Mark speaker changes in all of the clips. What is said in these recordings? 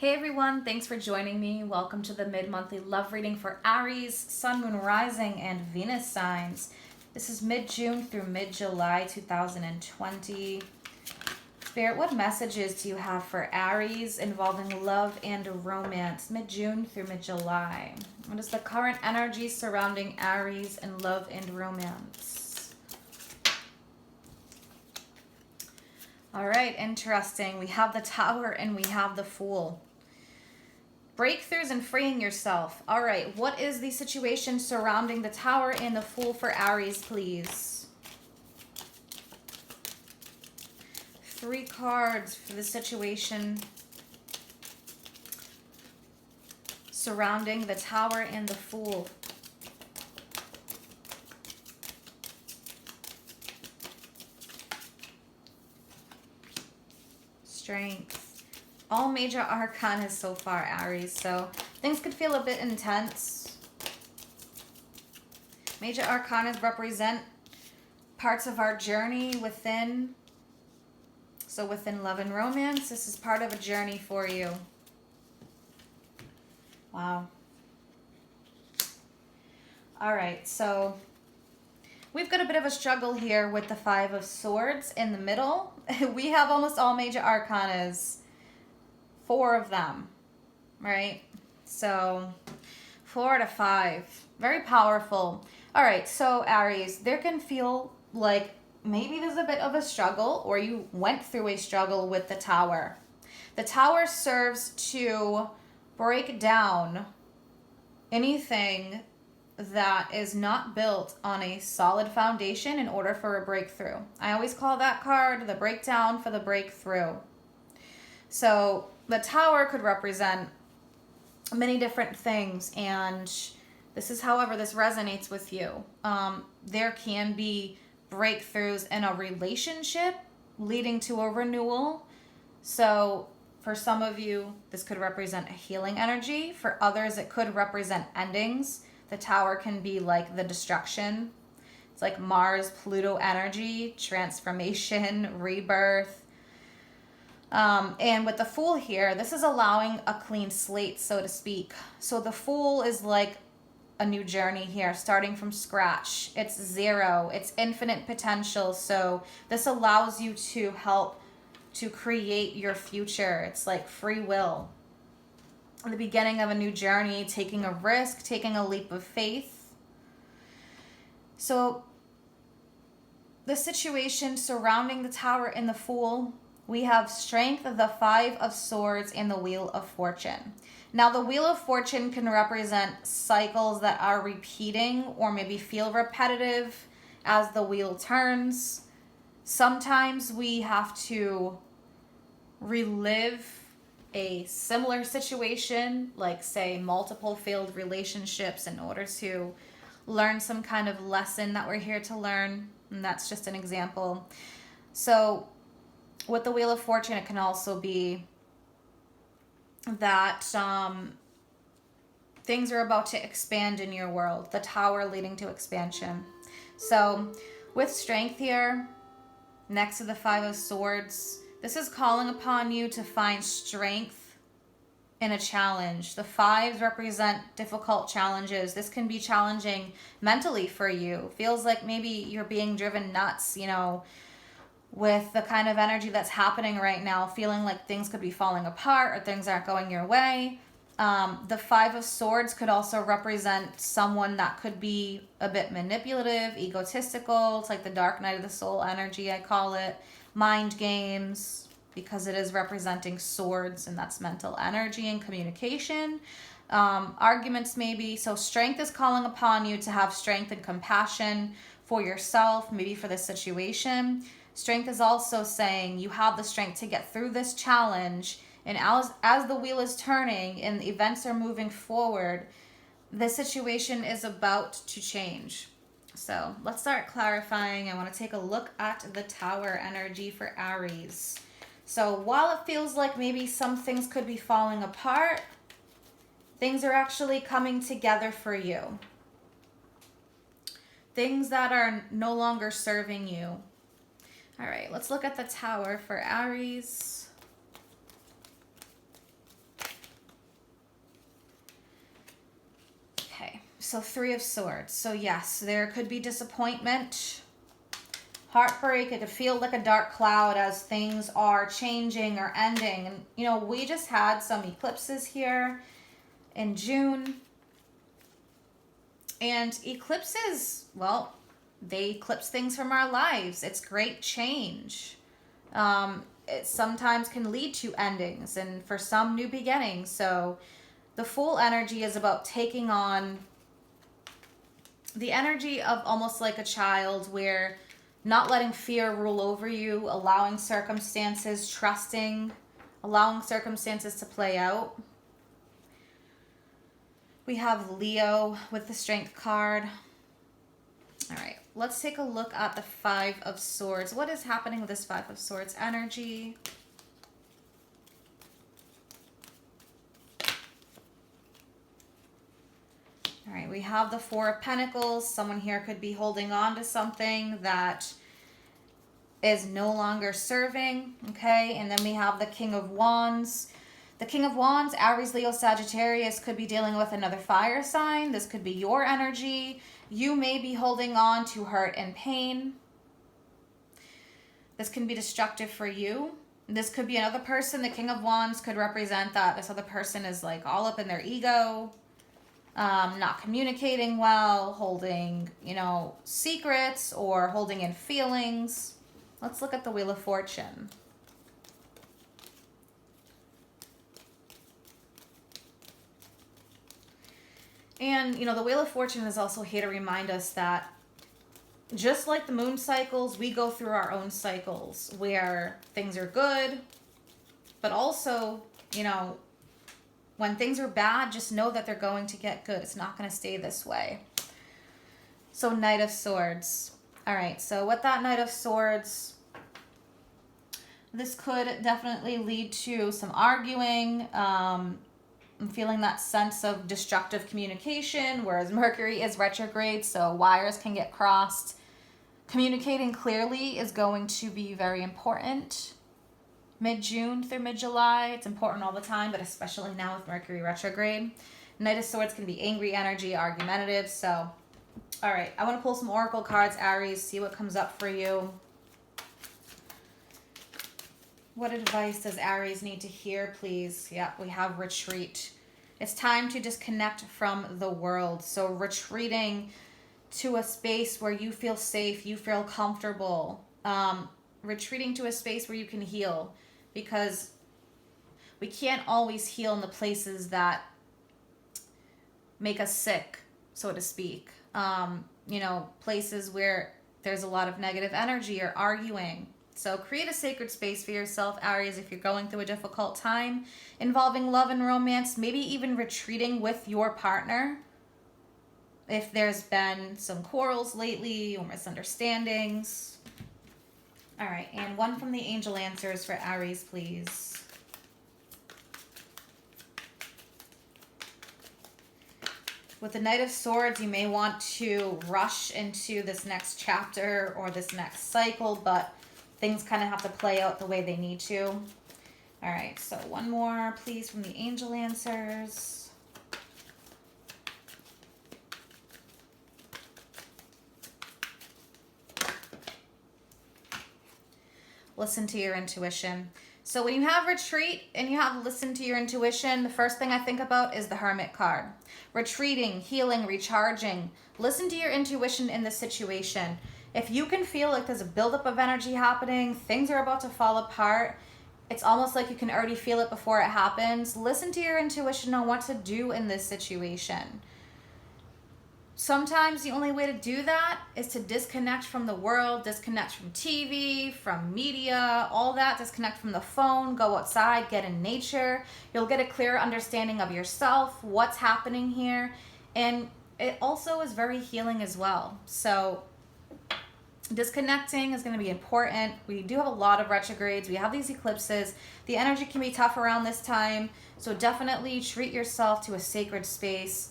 Speaker 1: Hey everyone, thanks for joining me. Welcome to the mid-monthly love reading for Aries, Sun, Moon, Rising, and Venus signs. This is mid-June through mid-July 2020. Spirit, what messages do you have for Aries involving love and romance, mid-June through mid-July? What is the current energy surrounding Aries and love and romance? All right, interesting. We have the Tower and we have the Fool. Breakthroughs and freeing yourself. All right, what is the situation surrounding the Tower and the Fool for Aries, please? 3 cards for the situation surrounding the Tower and the Fool. Strength. All major arcana so far, Aries, so things could feel a bit intense. Major arcana represent parts of our journey within. So within love and romance, this is part of a journey for you. Wow. All right, so we've got a bit of a struggle here with the 5 of Swords in the middle. We have almost all major arcanas. 4 of them, right? So 4 out of 5, very powerful. All right, so Aries, there can feel like maybe there's a bit of a struggle or you went through a struggle with the Tower. The Tower serves to break down anything that is not built on a solid foundation in order for a breakthrough. I always call that card the breakdown for the breakthrough. So the Tower could represent many different things, and this is however this resonates with you. There can be breakthroughs in a relationship leading to a renewal. So for some of you, this could represent a healing energy. For others, it could represent endings. The Tower can be like the destruction. It's like Mars, Pluto energy, transformation, rebirth. And with the Fool here, this is allowing a clean slate, so to speak. So the Fool is like a new journey here, starting from scratch. It's 0. It's infinite potential. So this allows you to help to create your future. It's like free will. The beginning of a new journey, taking a risk, taking a leap of faith. So the situation surrounding the Tower and the Fool, we have strength of the 5 of Swords and the Wheel of Fortune. Now, the Wheel of Fortune can represent cycles that are repeating or maybe feel repetitive as the wheel turns. Sometimes we have to relive a similar situation, like say multiple failed relationships, in order to learn some kind of lesson that we're here to learn. And that's just an example. So with the Wheel of Fortune, it can also be that things are about to expand in your world. The Tower leading to expansion. So with strength here, next to the 5 of Swords, this is calling upon you to find strength in a challenge. The 5s represent difficult challenges. This can be challenging mentally for you. Feels like maybe you're being driven nuts, you know, with the kind of energy that's happening right now, feeling like things could be falling apart or things aren't going your way. The 5 of Swords could also represent someone that could be a bit manipulative, egotistical. It's like the dark night of the soul energy, I call it. Mind games, because it is representing swords, and that's mental energy and communication. Arguments maybe. So strength is calling upon you to have strength and compassion for yourself, maybe for this situation. Strength is also saying you have the strength to get through this challenge. And as the wheel is turning and the events are moving forward, the situation is about to change. So let's start clarifying. I want to take a look at the Tower energy for Aries. So while it feels like maybe some things could be falling apart, things are actually coming together for you. Things that are no longer serving you. All right, let's look at the Tower for Aries. so Three of Swords. So yes, there could be disappointment, heartbreak. It could feel like a dark cloud as things are changing or ending. And, you know, we just had some eclipses here in June. And eclipses, well, they eclipse things from our lives. It's great change. It sometimes can lead to endings and for some new beginnings. So the Fool energy is about taking on the energy of almost like a child, where not letting fear rule over you, allowing circumstances, trusting, allowing circumstances to play out. We have Leo with the Strength card. All right, let's take a look at the Five of Swords. What is happening with this Five of Swords energy? All right, we have the Four of Pentacles. Someone here could be holding on to something that is no longer serving, okay? And then we have the King of Wands. The King of Wands, Aries, Leo, Sagittarius, could be dealing with another fire sign. This could be your energy. You may be holding on to hurt and pain. This can be destructive for you. This could be another person. The King of Wands could represent that this other person is like all up in their ego, not communicating well, holding, you know, secrets or holding in feelings. Let's look at the Wheel of Fortune. And, you know, the Wheel of Fortune is also here to remind us that just like the moon cycles, we go through our own cycles where things are good, but also, you know, when things are bad, just know that they're going to get good. It's not going to stay this way. So Knight of Swords. All right, so with that Knight of Swords, this could definitely lead to some arguing. I'm feeling that sense of destructive communication, whereas Mercury is retrograde, so wires can get crossed. Communicating clearly is going to be very important. Mid-June through mid-July, it's important all the time, but especially now with Mercury retrograde. Knight of Swords can be angry energy, argumentative. So, all right, I want to pull some oracle cards, Aries, see what comes up for you. What advice does Aries need to hear, please? Yeah, we have retreat. It's time to disconnect from the world. So retreating to a space where you feel safe, you feel comfortable. Retreating to a space where you can heal, because we can't always heal in the places that make us sick, so to speak. You know, places where there's a lot of negative energy or arguing. So create a sacred space for yourself, Aries, if you're going through a difficult time involving love and romance, maybe even retreating with your partner. If there's been some quarrels lately or misunderstandings. All right, and one from the angel answers for Aries, please. With the Knight of Swords, you may want to rush into this next chapter or this next cycle, but things kind of have to play out the way they need to. All right, so one more, please, from the angel answers. Listen to your intuition. So when you have retreat and you have listen to your intuition, the first thing I think about is the Hermit card. Retreating, healing, recharging. Listen to your intuition in this situation. If you can feel like there's a buildup of energy happening, things are about to fall apart, it's almost like you can already feel it before it happens. Listen to your intuition on what to do in this situation. Sometimes the only way to do that is to disconnect from the world, disconnect from TV, from media, all that, disconnect from the phone, go outside, get in nature. You'll get a clearer understanding of yourself, what's happening here, and it also is very healing as well. So disconnecting is going to be important. We do have a lot of retrogrades. We have these eclipses. The energy can be tough around this time, so definitely treat yourself to a sacred space.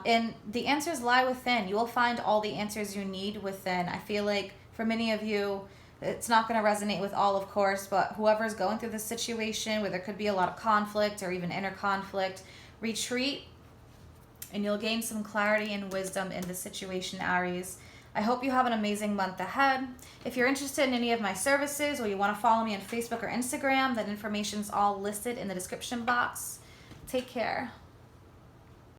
Speaker 1: And the answers lie within. You will find all the answers you need within. I feel like for many of you, it's not going to resonate with all, of course, but whoever's going through this situation where there could be a lot of conflict or even inner conflict, retreat and you'll gain some clarity and wisdom in the situation, Aries. I hope you have an amazing month ahead. If you're interested in any of my services or you want to follow me on Facebook or Instagram, that information's all listed in the description box. Take care.